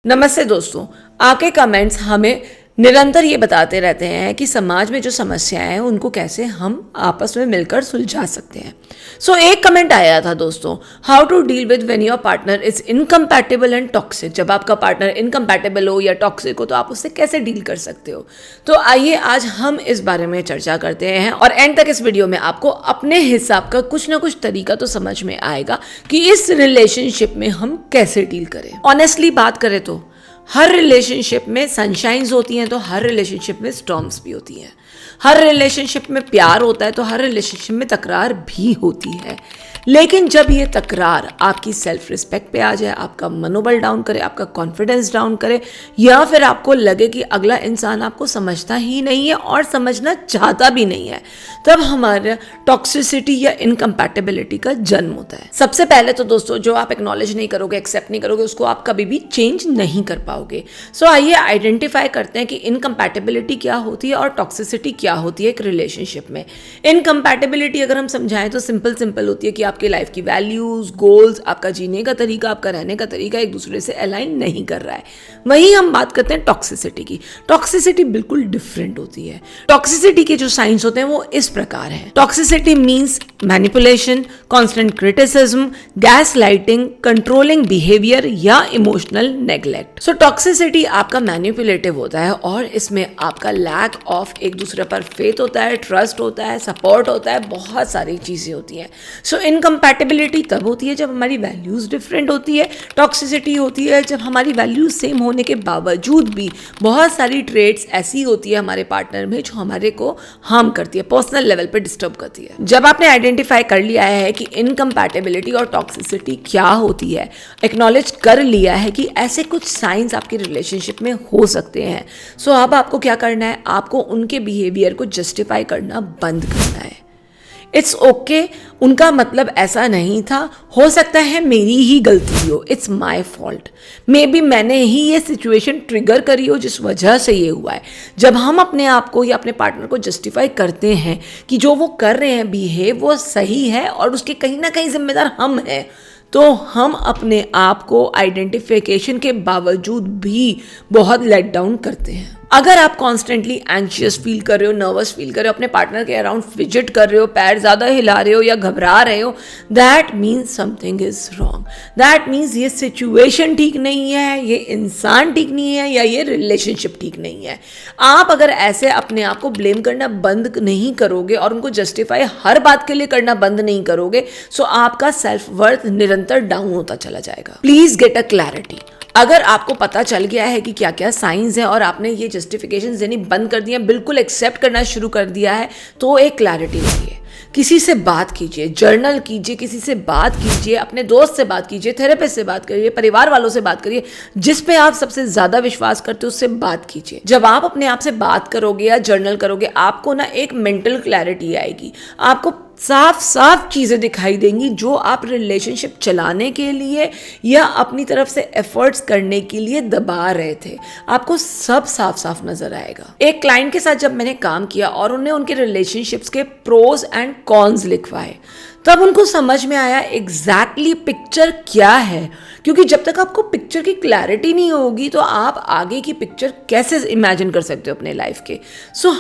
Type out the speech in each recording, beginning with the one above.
नमस्ते दोस्तों, आपके कमेंट्स हमें निरंतर ये बताते रहते हैं कि समाज में जो समस्याएं हैं उनको कैसे हम आपस में मिलकर सुलझा सकते हैं। एक कमेंट आया था दोस्तों, how to deal with when your partner is incompatible and toxic. जब आपका पार्टनर इनकम्पैटिबल हो या टॉक्सिक हो तो आप उससे कैसे डील कर सकते हो। तो आइए आज हम इस बारे में चर्चा करते हैं और एंड तक इस वीडियो में आपको अपने हिसाब का कुछ ना कुछ तरीका तो समझ में आएगा कि इस रिलेशनशिप में हम कैसे डील करें। ऑनेस्टली बात करें तो हर रिलेशनशिप में सनशाइन्स होती हैं तो हर रिलेशनशिप में स्टॉर्म्स भी होती हैं। हर रिलेशनशिप में प्यार होता है तो हर रिलेशनशिप में तकरार भी होती है। लेकिन जब ये तकरार आपकी सेल्फ रिस्पेक्ट पे आ जाए, आपका मनोबल डाउन करे, आपका कॉन्फिडेंस डाउन करे, या फिर आपको लगे कि अगला इंसान आपको समझता ही नहीं है और समझना चाहता भी नहीं है, तब हमारे टॉक्सिसिटी या इनकम्पैटिबिलिटी का जन्म होता है। सबसे पहले तो दोस्तों, जो आप एक्नॉलेज नहीं करोगे, एक्सेप्ट नहीं करोगे, उसको आप कभी भी चेंज नहीं कर पाओगे। आइए आइडेंटिफाई करते हैं कि इनकम्पैटिबिलिटी क्या होती है और टॉक्सिसिटी क्या होती है एक रिलेशनशिप में। इनकम्पैटिबिलिटी अगर हम समझाएं तो सिंपल होती है कि आपकी लाइफ की वैल्यूज, गोल्स, आपका जीने का तरीका, आपका रहने का तरीका एक दूसरे से अलाइन नहीं कर रहा है। वहीं हम बात करते हैं टॉक्सिसिटी की। टॉक्सिसिटी बिल्कुल डिफरेंट होती है। टॉक्सिसिटी के जो साइंस होते हैं वो इस प्रकार हैं। Toxicity means manipulation, constant criticism, gas lighting, controlling behaviour या इमोशनल नेग्लेक्ट। टॉक्सिसिटी आपका मैनिपुलेटिव होता है और इसमें आपका लैक ऑफ एक दूसरे पर फेथ होता है, ट्रस्ट होता है, सपोर्ट होता है, बहुत सारी चीजें होती हैं। इनकम्पैटिबिलिटी तब होती है जब हमारी वैल्यूज डिफरेंट होती है। टॉक्सिसिटी होती है जब हमारी वैल्यूज सेम होने के बावजूद भी बहुत सारी ट्रेड्स ऐसी होती है हमारे पार्टनर में जो हमारे को हार्म करती है, पर्सनल लेवल पे डिस्टर्ब करती है। जब आपने आइडेंटिफाई कर लिया है कि इनकम्पैटिबिलिटी और टॉक्सिसिटी क्या होती है, एक्नॉलेज कर लिया है कि ऐसे कुछ साइंस आपकी रिलेशनशिप में हो सकते हैं, अब आपको क्या करना है, आपको उनके बिहेवियर को जस्टिफाई करना बंद करना है। इट्स ओके, उनका मतलब ऐसा नहीं था, हो सकता है मेरी ही गलती हो, it's my fault, may be मैंने ही ये सिचुएशन ट्रिगर करी हो जिस वजह से ये हुआ है। जब हम अपने आप को या अपने पार्टनर को जस्टिफाई करते हैं कि जो वो कर रहे हैं बिहेव वो सही है और उसके कहीं ना कहीं जिम्मेदार हम हैं, तो हम अपने आप को आइडेंटिफिकेशन के बावजूद भी बहुत लेट डाउन करते हैं। अगर आप कॉन्स्टेंटली एंशियस फील कर रहे हो, नर्वस फील कर रहे हो, अपने पार्टनर के अराउंड फिजिट कर रहे हो, पैर ज़्यादा हिला रहे हो या घबरा रहे हो, that means something is wrong. That means ये सिचुएशन ठीक नहीं है, ये इंसान ठीक नहीं है या ये रिलेशनशिप ठीक नहीं है। आप अगर ऐसे अपने आप को ब्लेम करना बंद नहीं करोगे और उनको जस्टिफाई हर बात के लिए करना बंद नहीं करोगे, आपका सेल्फ वर्थ निरंतर डाउन होता चला जाएगा। Please get a clarity. अगर आपको पता चल गया है कि क्या क्या साइंस हैं और आपने ये जस्टिफिकेशन देनी बंद कर दिया, बिल्कुल एक्सेप्ट करना शुरू कर दिया है, तो एक क्लैरिटी चाहिए। किसी से बात कीजिए, जर्नल कीजिए, किसी से बात कीजिए, अपने दोस्त से बात कीजिए, थेरेपिस्ट से बात करिए, परिवार वालों से बात करिए, जिस पे आप सबसे ज्यादा विश्वास करते हो उससे बात कीजिए। जब आप अपने आप से बात करोगे या जर्नल करोगे, आपको ना एक मेंटल क्लैरिटी आएगी, आपको साफ साफ चीजें दिखाई देंगी जो आप रिलेशनशिप चलाने के लिए या अपनी तरफ से एफर्ट्स करने के लिए दबा रहे थे, आपको सब साफ साफ नजर आएगा। एक क्लाइंट के साथ जब मैंने काम किया और उन्हें उनके रिलेशनशिप्स के प्रोज एंड कॉन्स लिखवाए, तब उनको समझ में आया एग्जैक्टली पिक्चर क्या है। क्योंकि जब तक आपको पिक्चर की क्लैरिटी नहीं होगी तो आप आगे की पिक्चर कैसे इमेजिन कर सकते हो अपने लाइफ के।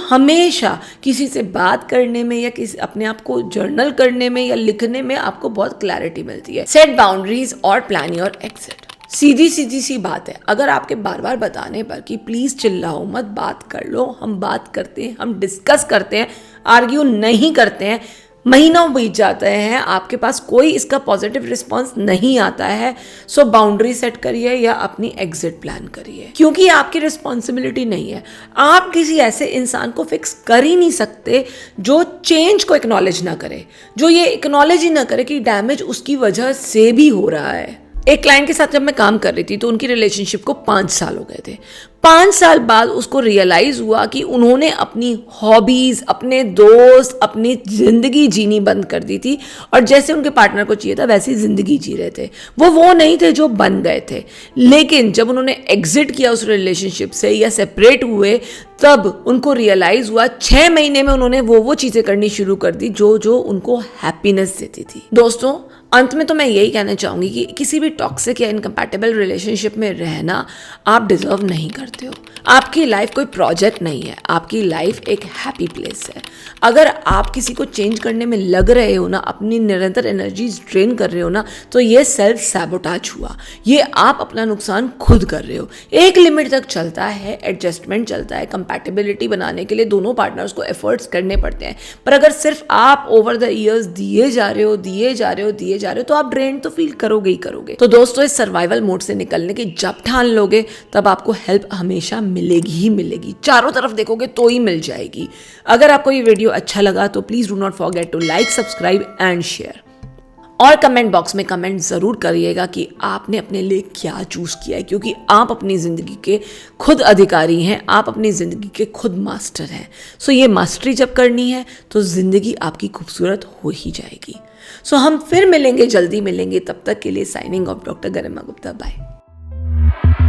हमेशा किसी से बात करने में या किसी अपने आप को जर्नल करने में या लिखने में आपको बहुत क्लैरिटी मिलती है। सेट बाउंड्रीज और प्लान योर एग्जिट। सीधी सी बात है, अगर आपके बार बार बताने पर कि प्लीज चिल्लाओ मत, बात कर लो, हम बात करते हैं, हम डिस्कस करते हैं, आर्ग्यू नहीं करते हैं, महीनों बीत जाते हैं, आपके पास कोई इसका पॉजिटिव रिस्पांस नहीं आता है, बाउंड्री सेट करिए या अपनी एग्जिट प्लान करिए। क्योंकि आपकी रिस्पॉन्सिबिलिटी नहीं है। आप किसी ऐसे इंसान को फिक्स कर ही नहीं सकते जो चेंज को एक्नॉलेज ना करे, जो ये एक्नॉलेज ही ना करे कि डैमेज उसकी वजह से भी हो रहा है। एक क्लाइंट के साथ जब मैं काम कर रही थी तो उनकी रिलेशनशिप को 5 साल हो गए थे। 5 साल बाद उसको रियलाइज हुआ कि उन्होंने अपनी हॉबीज, अपने दोस्त, अपनी जिंदगी जीनी बंद कर दी थी और जैसे उनके पार्टनर को चाहिए था वैसी जिंदगी जी रहे थे। वो नहीं थे जो बन गए थे। लेकिन जब उन्होंने एग्जिट किया उस रिलेशनशिप से या सेपरेट हुए, तब उनको रियलाइज हुआ 6 महीने में उन्होंने वो चीजें करनी शुरू कर दी जो उनको हैप्पीनेस देती थी। दोस्तों, अंत में तो मैं यही कहना चाहूँगी कि किसी भी टॉक्सिक या इनकम्पैटिबल रिलेशनशिप में रहना आप डिज़र्व नहीं करते हो। आपकी लाइफ कोई प्रोजेक्ट नहीं है, आपकी लाइफ एक हैप्पी प्लेस है। अगर आप किसी को चेंज करने में लग रहे हो ना, अपनी निरंतर एनर्जीज ड्रेन कर रहे हो ना, तो ये सेल्फ सैबोटाज हुआ। ये आप अपना नुकसान खुद कर रहे हो। एक लिमिट तक चलता है, एडजस्टमेंट चलता है, कंपैटिबिलिटी बनाने के लिए दोनों पार्टनर्स को एफर्ट्स करने पड़ते हैं। पर अगर सिर्फ आप ओवर द ईयर्स दिए जा रहे हो तो आप ड्रेन तो फील करोगे ही करोगे। तो दोस्तों, इस सर्वाइवल मोड से निकलने की जब ठान लोगे तब आपको हेल्प हमेशा मिलेगी ही मिलेगी। चारों तरफ देखोगे तो ही मिल जाएगी। अगर आपको ये वीडियो अच्छा लगा तो please do not forget to like, subscribe and share. और कमेंट बॉक्स में कमेंट ज़रूर करिएगा कि आपने अपने लिए क्या चूज़ किया है, क्योंकि आप अपनी ज़िंदगी के खुद अधिकारी हैं, आप अपनी ज़िंदगी के खुद मास्टर हैं। सो ये मास्टरी जब करनी है तो ज़िंदगी आपकी खूबसूरत हो ही जाएगी। सो हम फिर मिलेंगे, जल्दी मिलेंगे। तब तक के लिए साइनिंग ऑफ, डॉक्टर गरिमा गुप्ता। बाय।